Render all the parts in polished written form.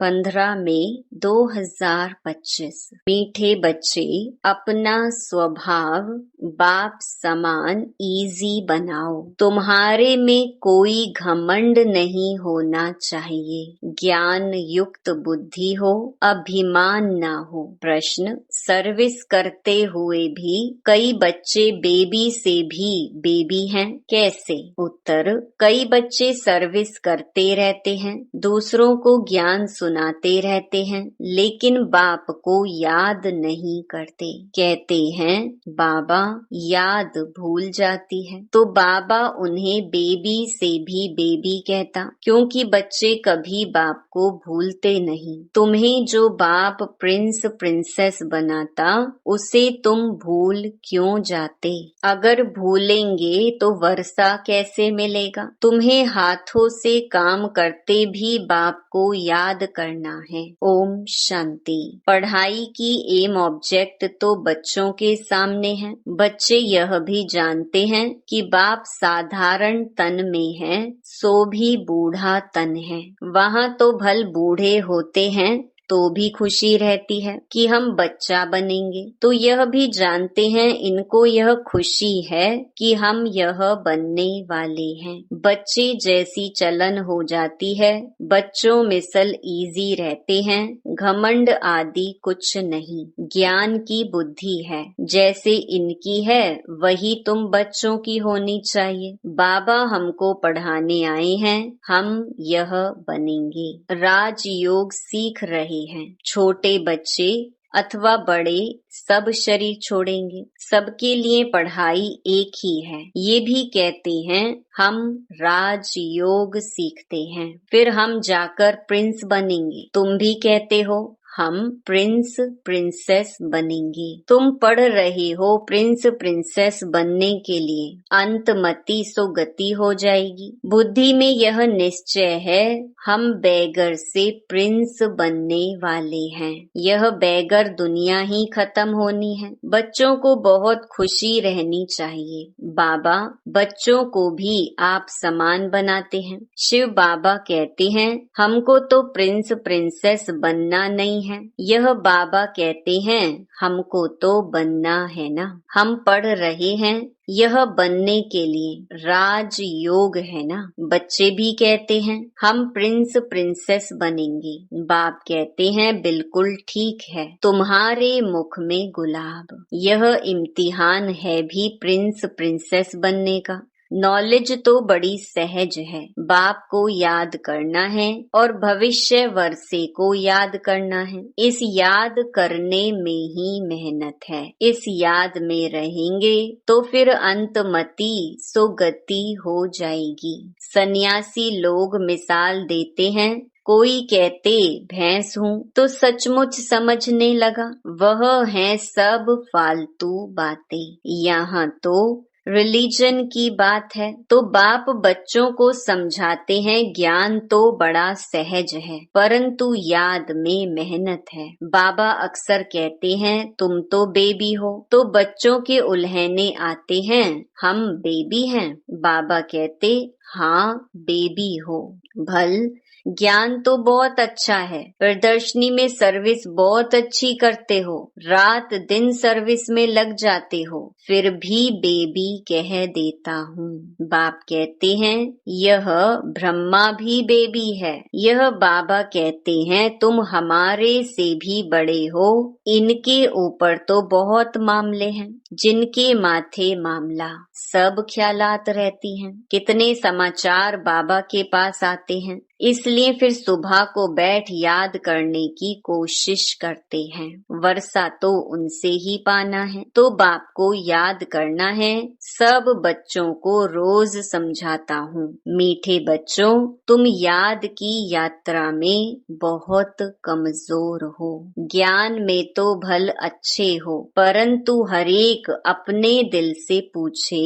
15 मई 2025। मीठे बच्चे, अपना स्वभाव बाप समान इजी बनाओ। तुम्हारे में कोई घमंड नहीं होना चाहिए। ज्ञान युक्त बुद्धि हो, अभिमान ना हो। प्रश्न, सर्विस करते हुए भी कई बच्चे बेबी से भी बेबी हैं, कैसे? उत्तर, कई बच्चे सर्विस करते रहते हैं, दूसरों को ज्ञान सुनाते रहते हैं, लेकिन बाप को याद नहीं करते। कहते हैं बाबा याद भूल जाती है, तो बाबा उन्हें बेबी से भी बेबी कहता, क्योंकि बच्चे कभी बाप को भूलते नहीं। तुम्हें जो बाप प्रिंस प्रिंसेस बनाता, उसे तुम भूल क्यों जाते? अगर भूलेंगे तो वर्षा कैसे मिलेगा? तुम्हें हाथों से काम करते भी बाप को याद करना है। ओम शांति। पढ़ाई की एम ऑब्जेक्ट तो बच्चों के सामने है। बच्चे यह भी जानते हैं कि बाप साधारण तन में है, सो भी बूढ़ा तन है। वहाँ तो भल बूढ़े होते हैं तो भी खुशी रहती है कि हम बच्चा बनेंगे, तो यह भी जानते हैं इनको यह खुशी है कि हम यह बनने वाले हैं। बच्चे जैसी चलन हो जाती है, बच्चों मिसल इजी रहते हैं, घमंड आदि कुछ नहीं। ज्ञान की बुद्धि है, जैसे इनकी है वही तुम बच्चों की होनी चाहिए। बाबा हमको पढ़ाने आए हैं, हम यह बनेंगे। राजयोग सीख रहे हैं। छोटे बच्चे अथवा बड़े सब शरीर छोड़ेंगे, सबके लिए पढ़ाई एक ही है। ये भी कहते हैं हम राजयोग सीखते हैं, फिर हम जाकर प्रिंस बनेंगे। तुम भी कहते हो हम प्रिंस प्रिंसेस बनेंगे। तुम पढ़ रहे हो प्रिंस प्रिंसेस बनने के लिए, अंतमति सो गति हो जाएगी। बुद्धि में यह निश्चय है हम बैगर से प्रिंस बनने वाले हैं। यह बैगर दुनिया ही खत्म होनी है। बच्चों को बहुत खुशी रहनी चाहिए। बाबा बच्चों को भी आप समान बनाते हैं। शिव बाबा कहते हैं हमको तो प्रिंस प्रिंसेस बनना नहीं है। यह बाबा कहते हैं हमको तो बनना है ना। हम पढ़ रहे हैं यह बनने के लिए, राजयोग है ना। बच्चे भी कहते हैं हम प्रिंस प्रिंसेस बनेंगे। बाप कहते हैं बिल्कुल ठीक है, तुम्हारे मुख में गुलाब। यह इम्तिहान है भी प्रिंस प्रिंसेस बनने का। नॉलेज तो बड़ी सहज है। बाप को याद करना है और भविष्य वर्षे को याद करना है। इस याद करने में ही मेहनत है। इस याद में रहेंगे तो फिर अंतमति सो गति हो जाएगी। सन्यासी लोग मिसाल देते हैं, कोई कहते भैंस हूँ तो सचमुच समझने लगा, वह है सब फालतू बातें। यहाँ तो रिलीजन की बात है, तो बाप बच्चों को समझाते हैं ज्ञान तो बड़ा सहज है, परंतु याद में मेहनत है। बाबा अक्सर कहते हैं तुम तो बेबी हो, तो बच्चों के उल्हने आते हैं हम बेबी हैं। बाबा कहते हाँ बेबी हो। भल ज्ञान तो बहुत अच्छा है, प्रदर्शनी में सर्विस बहुत अच्छी करते हो, रात दिन सर्विस में लग जाते हो, फिर भी बेबी कह देता हूँ। बाप कहते हैं यह ब्रह्मा भी बेबी है। यह बाबा कहते हैं तुम हमारे से भी बड़े हो। इनके ऊपर तो बहुत मामले हैं, जिनके माथे मामला सब ख्यालात रहती हैं। कितने समाचार बाबा के पास आते हैं, इसलिए फिर सुबह को बैठ याद करने की कोशिश करते हैं। वर्षा तो उनसे ही पाना है, तो बाप को याद करना है। सब बच्चों को रोज समझाता हूँ, मीठे बच्चों तुम याद की यात्रा में बहुत कमजोर हो। ज्ञान में तो भल अच्छे हो, परंतु हरेक अपने दिल से पूछे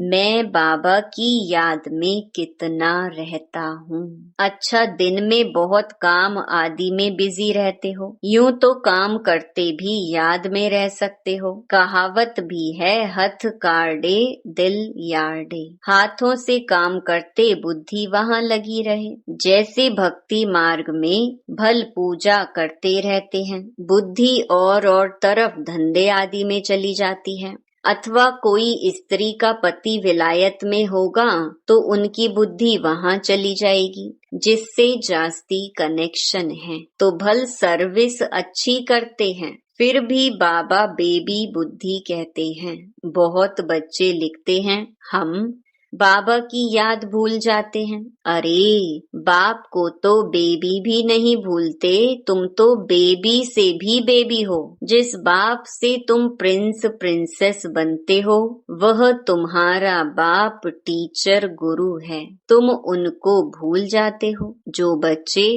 मैं बाबा की याद में कितना रहता हूँ। अच्छा, दिन में बहुत काम आदि में बिजी रहते हो। यूं तो काम करते भी याद में रह सकते हो। कहावत भी है, हथ काढ़े दिल यार्डे। हाथों से काम करते बुद्धि वहां लगी रहे। जैसे भक्ति मार्ग में भल पूजा करते रहते हैं, बुद्धि और तरफ धंधे आदि में चली जाती है। अथवा कोई स्त्री का पति विलायत में होगा तो उनकी बुद्धि वहां चली जाएगी, जिससे जास्ती कनेक्शन है। तो भल सर्विस अच्छी करते हैं, फिर भी बाबा बेबी बुद्धि कहते हैं। बहुत बच्चे लिखते हैं, हम बाबा की याद भूल जाते हैं। अरे, बाप को तो बेबी भी नहीं भूलते, तुम तो बेबी से भी बेबी हो। जिस बाप से तुम प्रिंस प्रिंसेस बनते हो, वह तुम्हारा बाप टीचर गुरु है। तुम उनको भूल जाते हो। जो बच्चे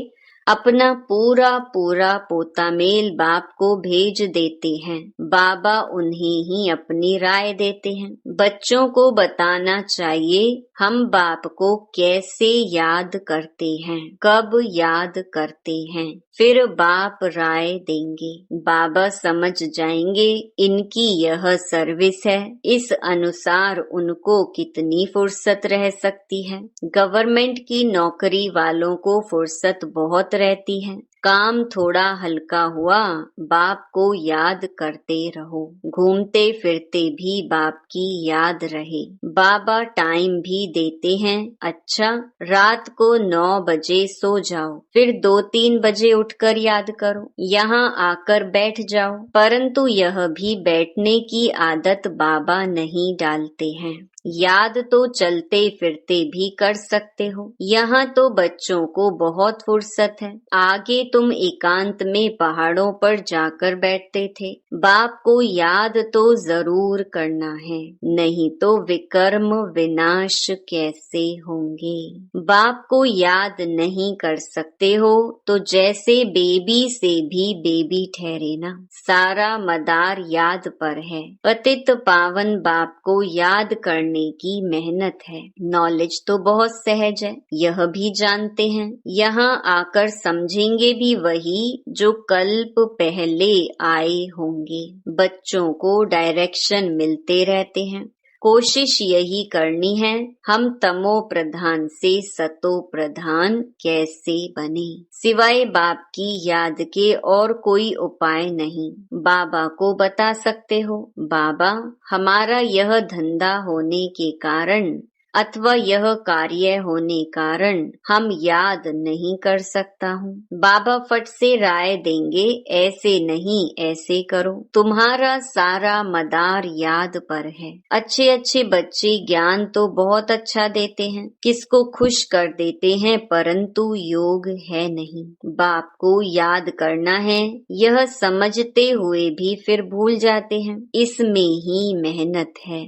अपना पूरा पूरा पोता मेल बाप को भेज देते हैं, बाबा उन्हें ही अपनी राय देते हैं। बच्चों को बताना चाहिए हम बाप को कैसे याद करते हैं, कब याद करते हैं, फिर बाप राय देंगे। बाबा समझ जाएंगे इनकी यह सर्विस है, इस अनुसार उनको कितनी फुर्सत रह सकती है। गवर्नमेंट की नौकरी वालों को फुर्सत बहुत रहती है। काम थोड़ा हल्का हुआ, बाप को याद करते रहो। घूमते फिरते भी बाप की याद रहे। बाबा टाइम भी देते हैं। अच्छा, रात को 9 बजे सो जाओ, फिर 2-3 बजे उठकर याद करो। यहाँ आकर बैठ जाओ। परंतु यह भी बैठने की आदत बाबा नहीं डालते हैं। याद तो चलते फिरते भी कर सकते हो। यहाँ तो बच्चों को बहुत फुर्सत है। आगे तुम एकांत में पहाड़ों पर जाकर बैठते थे। बाप को याद तो जरूर करना है, नहीं तो विकर्म विनाश कैसे होंगे। बाप को याद नहीं कर सकते हो तो जैसे बेबी से भी बेबी ठहरे ना। सारा मदार याद पर है। पतित पावन बाप को याद करने की मेहनत है। नॉलेज तो बहुत सहज है, यह भी जानते हैं। यहाँ आकर समझेंगे भी वही जो कल्प पहले आए होंगे। बच्चों को डायरेक्शन मिलते रहते हैं। कोशिश यही करनी है, हम तमो प्रधान से सतो प्रधान कैसे बने। सिवाय बाप की याद के और कोई उपाय नहीं। बाबा को बता सकते हो, बाबा हमारा यह धंधा होने के कारण अथवा यह कार्य होने कारण हम याद नहीं कर सकता हूँ। बाबा फट से राय देंगे, ऐसे नहीं ऐसे करो। तुम्हारा सारा मदार याद पर है। अच्छे अच्छे बच्चे ज्ञान तो बहुत अच्छा देते हैं, किसको खुश कर देते हैं, परंतु योग है नहीं। बाप को याद करना है, यह समझते हुए भी फिर भूल जाते हैं। इसमें ही मेहनत है।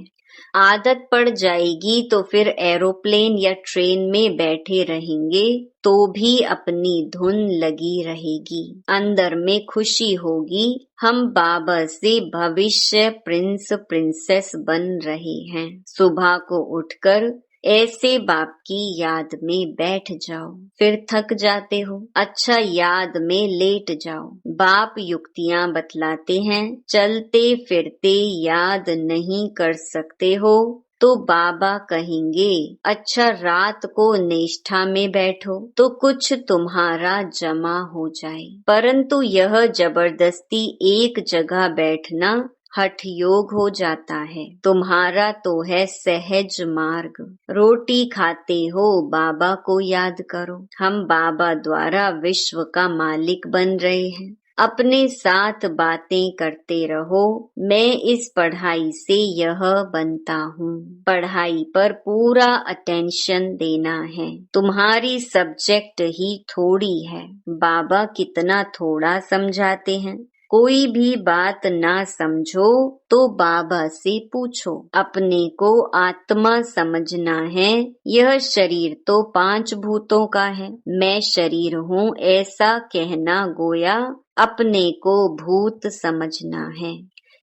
आदत पड़ जाएगी तो फिर एरोप्लेन या ट्रेन में बैठे रहेंगे तो भी अपनी धुन लगी रहेगी। अंदर में खुशी होगी, हम बाबा से भविष्य प्रिंस प्रिंसेस बन रहे हैं। सुबह को उठकर ऐसे बाप की याद में बैठ जाओ, फिर थक जाते हो, अच्छा याद में लेट जाओ। बाप युक्तियां बतलाते हैं, चलते फिरते याद नहीं कर सकते हो तो बाबा कहेंगे अच्छा रात को निष्ठा में बैठो तो कुछ तुम्हारा जमा हो जाए। परंतु यह जबरदस्ती एक जगह बैठना हठ योग हो जाता है। तुम्हारा तो है सहज मार्ग। रोटी खाते हो बाबा को याद करो। हम बाबा द्वारा विश्व का मालिक बन रहे हैं। अपने साथ बातें करते रहो, मैं इस पढ़ाई से यह बनता हूँ। पढ़ाई पर पूरा अटेंशन देना है। तुम्हारी सब्जेक्ट ही थोड़ी है। बाबा कितना थोड़ा समझाते हैं। कोई भी बात ना समझो तो बाबा से पूछो। अपने को आत्मा समझना है। यह शरीर तो 5 भूतों का है। मैं शरीर हूँ ऐसा कहना गोया अपने को भूत समझना है।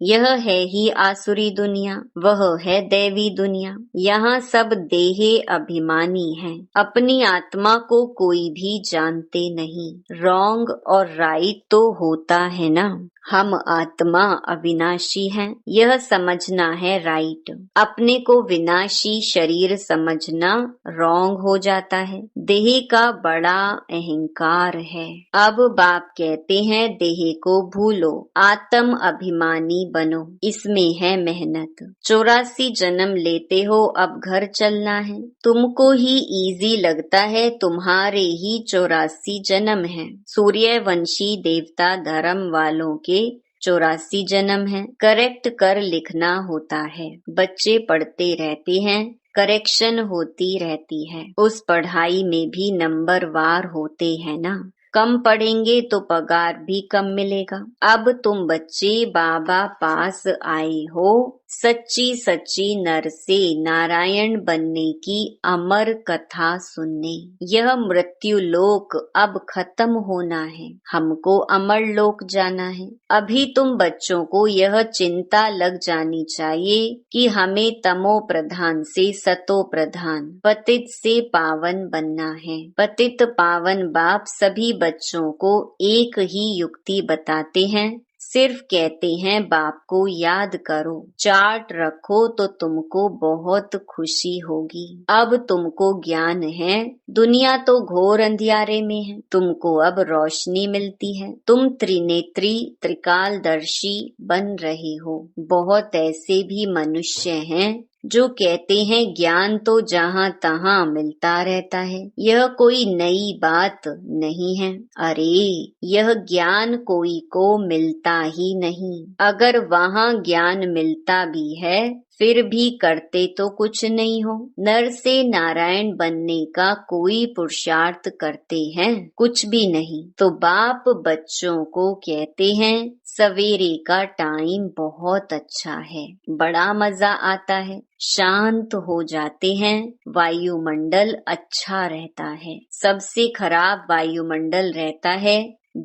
यह है ही आसुरी दुनिया, वह है दैवी दुनिया। यहाँ सब देहे अभिमानी हैं, अपनी आत्मा को कोई भी जानते नहीं। रॉन्ग और राइट तो होता है ना, हम आत्मा अविनाशी हैं, यह समझना है राइट। अपने को विनाशी शरीर समझना रॉन्ग हो जाता है। देह का बड़ा अहंकार है। अब बाप कहते हैं देह को भूलो, आत्म अभिमानी बनो, इसमें है मेहनत। 84 जन्म लेते हो, अब घर चलना है। तुमको ही इजी लगता है, तुम्हारे ही 84 जन्म हैं। सूर्यवंशी देवता धर्म वालों के 84 जन्म है। करेक्ट कर लिखना होता है। बच्चे पढ़ते रहते हैं, करेक्शन होती रहती है। उस पढ़ाई में भी नंबर वार होते हैं ना। कम पढ़ेंगे तो पगार भी कम मिलेगा। अब तुम बच्चे बाबा पास आए हो, सच्ची सच्ची नर से नारायण बनने की अमर कथा सुनने। यह मृत्यु लोक अब खत्म होना है, हमको अमर लोक जाना है। अभी तुम बच्चों को यह चिंता लग जानी चाहिए कि हमें तमो प्रधान से सतो प्रधान, पतित से पावन बनना है। पतित पावन बाप सभी बच्चों को एक ही युक्ति बताते हैं, सिर्फ कहते हैं बाप को याद करो, चार्ट रखो तो तुमको बहुत खुशी होगी। अब तुमको ज्ञान है, दुनिया तो घोर अंधियारे में है, तुमको अब रोशनी मिलती है। तुम त्रिनेत्री त्रिकालदर्शी बन रहे हो। बहुत ऐसे भी मनुष्य हैं जो कहते हैं ज्ञान तो जहाँ तहाँ मिलता रहता है, यह कोई नई बात नहीं है। अरे यह ज्ञान कोई को मिलता ही नहीं। अगर वहाँ ज्ञान मिलता भी है फिर भी करते तो कुछ नहीं हो। नर से नारायण बनने का कोई पुरुषार्थ करते हैं, कुछ भी नहीं। तो बाप बच्चों को कहते हैं सवेरे का टाइम बहुत अच्छा है, बड़ा मजा आता है, शांत हो जाते हैं, वायुमंडल अच्छा रहता है। सबसे खराब वायुमंडल रहता है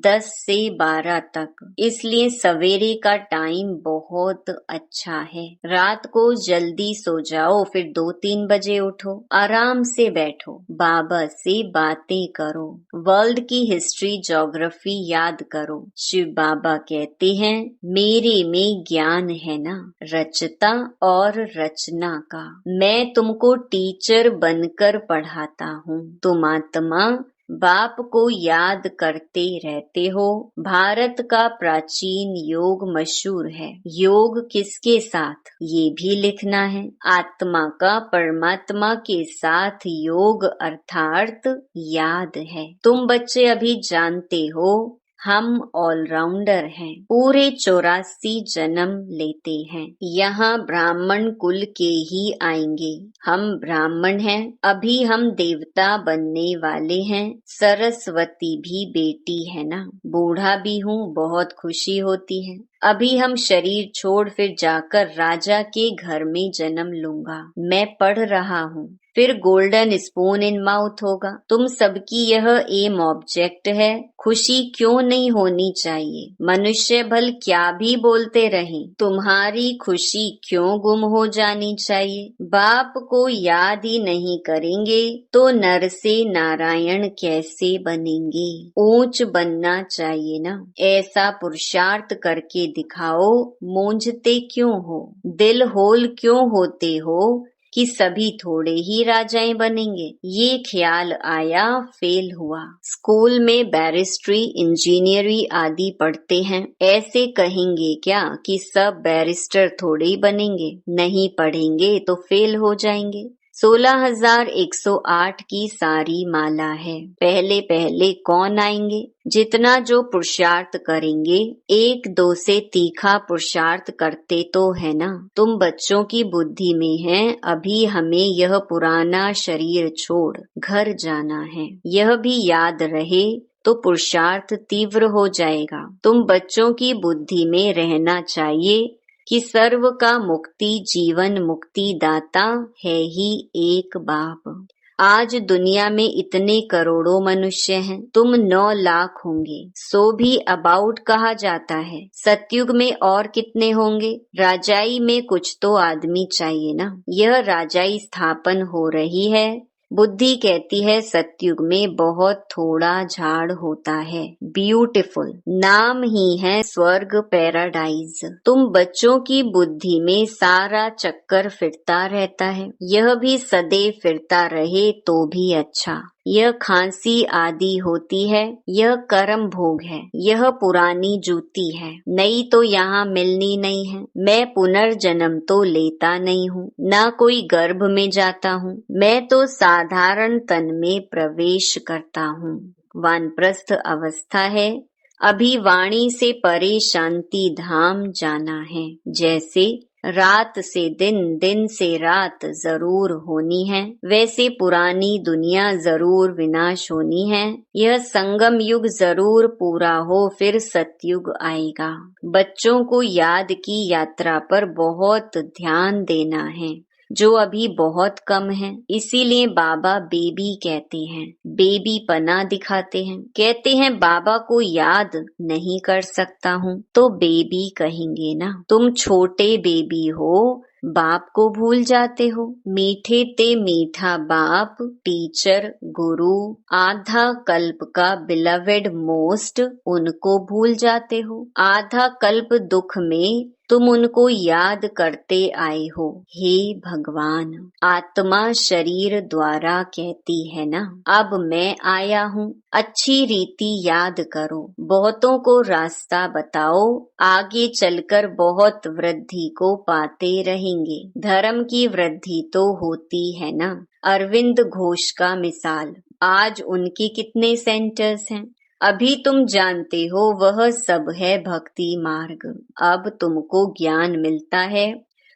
10 से 12 तक, इसलिए सवेरे का टाइम बहुत अच्छा है। रात को जल्दी सो जाओ, फिर 2-3 बजे उठो, आराम से बैठो, बाबा से बातें करो, वर्ल्ड की हिस्ट्री ज्योग्राफी याद करो। शिव बाबा कहते हैं मेरे में ज्ञान है ना, रचता और रचना का। मैं तुमको टीचर बनकर पढ़ाता हूँ, तुम आत्मा बाप को याद करते रहते हो। भारत का प्राचीन योग मशहूर है। योग किसके साथ ये भी लिखना है। आत्मा का परमात्मा के साथ योग अर्थात याद है। तुम बच्चे अभी जानते हो हम ऑलराउंडर हैं, पूरे 84 जन्म लेते हैं। यहाँ ब्राह्मण कुल के ही आएंगे। हम ब्राह्मण हैं, अभी हम देवता बनने वाले हैं। सरस्वती भी बेटी है ना, बूढ़ा भी हूँ, बहुत खुशी होती है। अभी हम शरीर छोड़ फिर जाकर राजा के घर में जन्म लूंगा। मैं पढ़ रहा हूँ, फिर गोल्डन स्पून इन माउथ होगा। तुम सबकी यह एम ऑब्जेक्ट है। खुशी क्यों नहीं होनी चाहिए? मनुष्य भल क्या भी बोलते रहें, तुम्हारी खुशी क्यों गुम हो जानी चाहिए? बाप को याद ही नहीं करेंगे तो नर से नारायण कैसे बनेंगे? ऊंच बनना चाहिए ना, ऐसा पुरुषार्थ करके दिखाओ। मूंझते क्यों हो, दिल होल क्यों होते हो कि सभी थोड़े ही राजाएं बनेंगे? ये ख्याल आया, फेल हुआ। स्कूल में बैरिस्ट्री, इंजीनियरिंग आदि पढ़ते हैं, ऐसे कहेंगे क्या कि सब बैरिस्टर थोड़े ही बनेंगे? नहीं पढ़ेंगे तो फेल हो जाएंगे। 16,108 की सारी माला है। पहले पहले कौन आएंगे? जितना जो पुरुषार्थ करेंगे, 1-2 से तीखा पुरुषार्थ करते तो है ना। तुम बच्चों की बुद्धि में है, अभी हमें यह पुराना शरीर छोड़ घर जाना है। यह भी याद रहे तो पुरुषार्थ तीव्र हो जाएगा। तुम बच्चों की बुद्धि में रहना चाहिए कि सर्व का मुक्ति जीवन मुक्ति दाता है ही एक बाप। आज दुनिया में इतने करोड़ों मनुष्य हैं, तुम 9 लाख होंगे, सो भी अबाउट कहा जाता है। सतयुग में और कितने होंगे? राजाई में कुछ तो आदमी चाहिए ना। यह राजाई स्थापन हो रही है। बुद्धि कहती है सतयुग में बहुत थोड़ा झाड़ होता है। ब्यूटीफुल नाम ही है स्वर्ग पैराडाइज। तुम बच्चों की बुद्धि में सारा चक्कर फिरता रहता है। यह भी सदैव फिरता रहे तो भी अच्छा। यह खांसी आदि होती है, यह कर्म भोग है, यह पुरानी जूती है, नई तो यहाँ मिलनी नहीं है। मैं पुनर्जन्म तो लेता नहीं हूँ, ना कोई गर्भ में जाता हूँ, मैं तो साधारण तन में प्रवेश करता हूँ। वानप्रस्थ अवस्था है। अभी वाणी से परे शांति धाम जाना है। जैसे रात से दिन, दिन से रात जरूर होनी है, वैसे पुरानी दुनिया जरूर विनाश होनी है। यह संगम युग जरूर पूरा हो, फिर सतयुग आएगा। बच्चों को याद की यात्रा पर बहुत ध्यान देना है, जो अभी बहुत कम है। इसीलिए बाबा बेबी कहते हैं, बेबी पना दिखाते हैं। कहते हैं बाबा को याद नहीं कर सकता हूँ, तो बेबी कहेंगे ना। तुम छोटे बेबी हो, बाप को भूल जाते हो। मीठे ते मीठा बाप, टीचर, गुरु, आधा कल्प का बिलवेड मोस्ट, उनको भूल जाते हो। आधा कल्प दुख में तुम उनको याद करते आए हो। हे भगवान, आत्मा शरीर द्वारा कहती है ना, अब मैं आया हूँ, अच्छी रीति याद करो, बहुतों को रास्ता बताओ, आगे चलकर बहुत वृद्धि को पाते रहेंगे। धर्म की वृद्धि तो होती है ना। अरविंद घोष का मिसाल, आज उनके कितने सेंटर्स हैं? अभी तुम जानते हो वह सब है भक्ति मार्ग। अब तुमको ज्ञान मिलता है,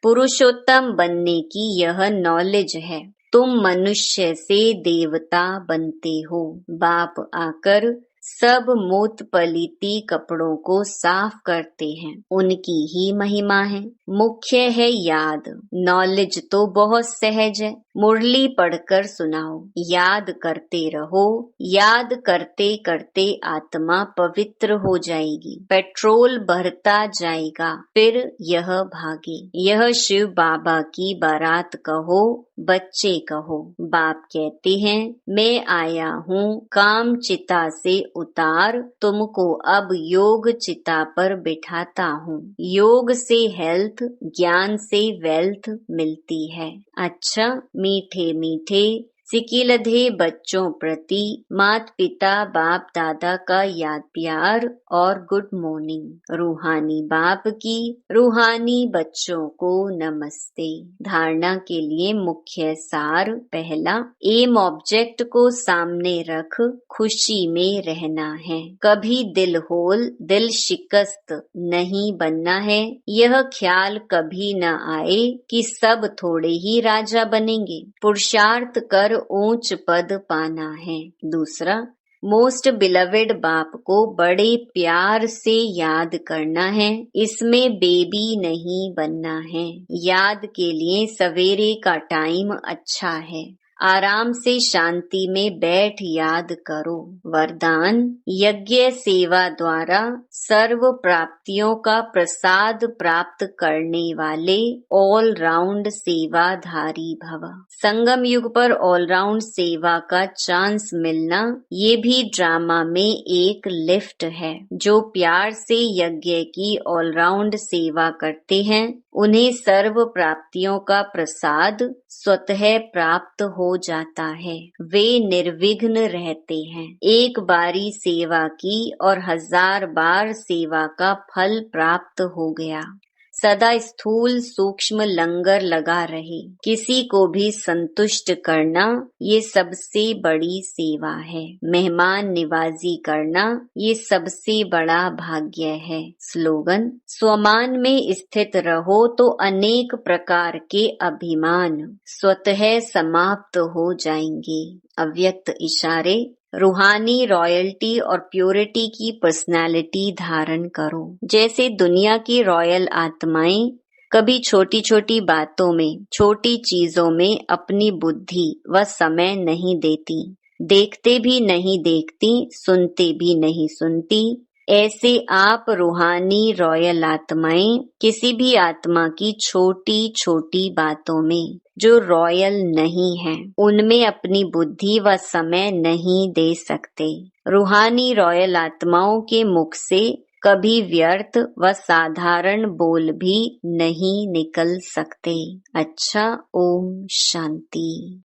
पुरुषोत्तम बनने की यह नॉलेज है। तुम मनुष्य से देवता बनते हो। बाप आकर सब मूत पलीती कपड़ों को साफ करते हैं, उनकी ही महिमा है। मुख्य है याद। नॉलेज तो बहुत सहज है, मुरली पढ़कर सुनाओ, याद करते रहो। याद करते करते आत्मा पवित्र हो जाएगी, पेट्रोल भरता जाएगा, फिर यह भागे। यह शिव बाबा की बारात कहो, बच्चे कहो। बाप कहते हैं मैं आया हूँ काम चिता से उतार, तुमको अब योग चिता पर बिठाता हूँ। योग से हेल्थ, ज्ञान से वेल्थ मिलती है। अच्छा, मीठे मीठे सिकिलधे बच्चों प्रति माता पिता बाप दादा का याद प्यार और गुड मॉर्निंग। रूहानी बाप की रूहानी बच्चों को नमस्ते। धारणा के लिए मुख्य सार, पहला, एम ऑब्जेक्ट को सामने रख खुशी में रहना है। कभी दिल होल, दिल शिकस्त नहीं बनना है। यह ख्याल कभी न आए कि सब थोड़े ही राजा बनेंगे। पुरुषार्थ कर ऊंच पद पाना है। दूसरा, मोस्ट बिलवेड बाप को बड़े प्यार से याद करना है। इसमें बेबी नहीं बनना है। याद के लिए सवेरे का टाइम अच्छा है। आराम से शांति में बैठ याद करो। वरदान, यज्ञ सेवा द्वारा सर्व प्राप्तियों का प्रसाद प्राप्त करने वाले ऑल राउंड सेवाधारी भव। संगम युग पर ऑल राउंड सेवा का चांस मिलना ये भी ड्रामा में एक लिफ्ट है। जो प्यार से यज्ञ की ऑल राउंड सेवा करते हैं उन्हें सर्व प्राप्तियों का प्रसाद स्वतः प्राप्त हो जाता है। वे निर्विघ्न रहते हैं। एक बारी सेवा की और 1000 बार सेवा का फल प्राप्त हो गया। सदा स्थूल सूक्ष्म लंगर लगा रहे, किसी को भी संतुष्ट करना ये सबसे बड़ी सेवा है। मेहमान निवाजी करना ये सबसे बड़ा भाग्य है। स्लोगन, स्वमान में स्थित रहो तो अनेक प्रकार के अभिमान स्वतः समाप्त हो जाएंगे। अव्यक्त इशारे, रूहानी रॉयल्टी और प्योरिटी की पर्सनालिटी धारण करो। जैसे दुनिया की रॉयल आत्माएं कभी छोटी छोटी बातों में, छोटी चीजों में अपनी बुद्धि व समय नहीं देती, देखते भी नहीं देखती, सुनते भी नहीं सुनती। ऐसे आप रूहानी रॉयल आत्माएं किसी भी आत्मा की छोटी छोटी बातों में जो रॉयल नहीं है, उनमें अपनी बुद्धि व समय नहीं दे सकते। रूहानी रॉयल आत्माओं के मुख से कभी व्यर्थ व साधारण बोल भी नहीं निकल सकते। अच्छा, ओम शांति।